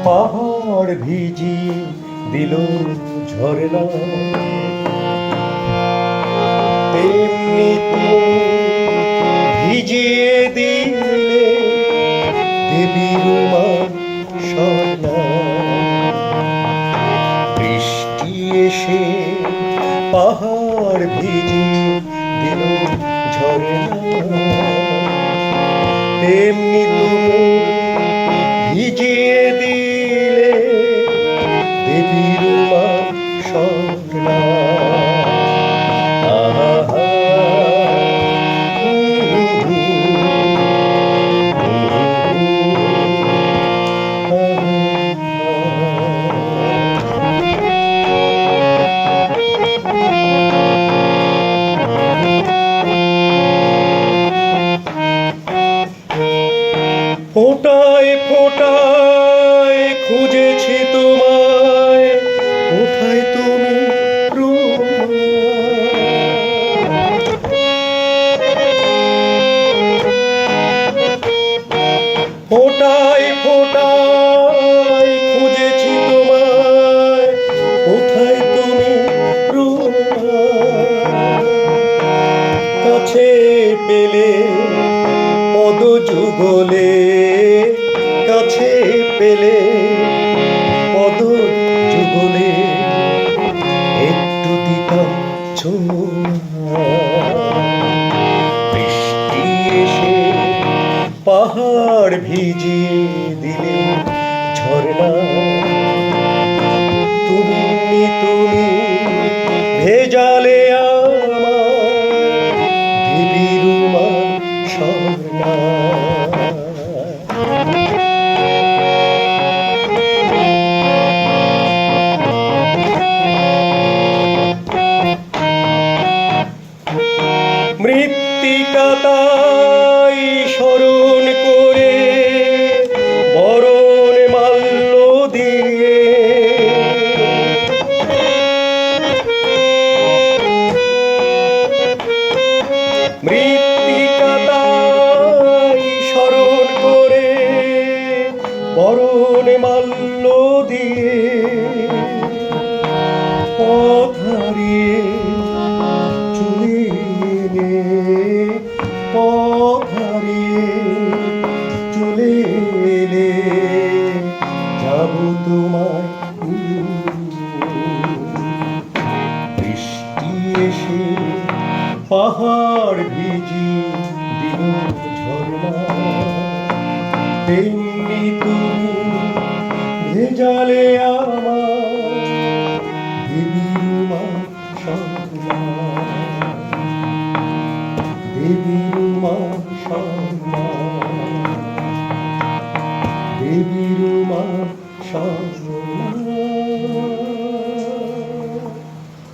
পাহাড় ভিজিয়ে দিল ঝরনা, তেমনি তুমি ভিজিয়ে দিলে দেবীর মা স্বর্ণা। বৃষ্টি এসে পাহাড় ভিজিয়ে দিল ঝরনা, তেমনি তুমি ভিজিয়ে দিলে দেবীর মা স্বর্ণা। ফোঁটায় ফোঁটায় খুঁজেছি তোমায়, কোথায় তুমি ফোঁটায় ফোঁটায় খুঁজেছি তোমায়, কোথায় তুমি কাছে পেলে পদ যুগলে, কাছে পেলে পদ যুগলে একটু দিতাম ছোঁয়া। বৃষ্টি এসে পাহাড় ভিজিয়ে দিলে ঝরনা, তুমি তুমি ভেজালে আমার দেবীর মা স্বর্ণা। মৃত্তিকা তাই স্মরণ করে বরণ মাল্য দিয়ে, মৃত্তিকা তাই স্মরণ করে বরণ মাল্য দিয়ে পথ হারিয়ে চলে পথ হারিয়ে চলে এলে যাব তোমায়। বৃষ্টি এসে পাহাড় ভিজিয়ে দিল ঝরনা, তেমনি তুমি ভেজালে আমার দেবীর মা স্বর্ণা। দেবীর মা স্বর্ণা, দেবীর মা স্বর্ণা।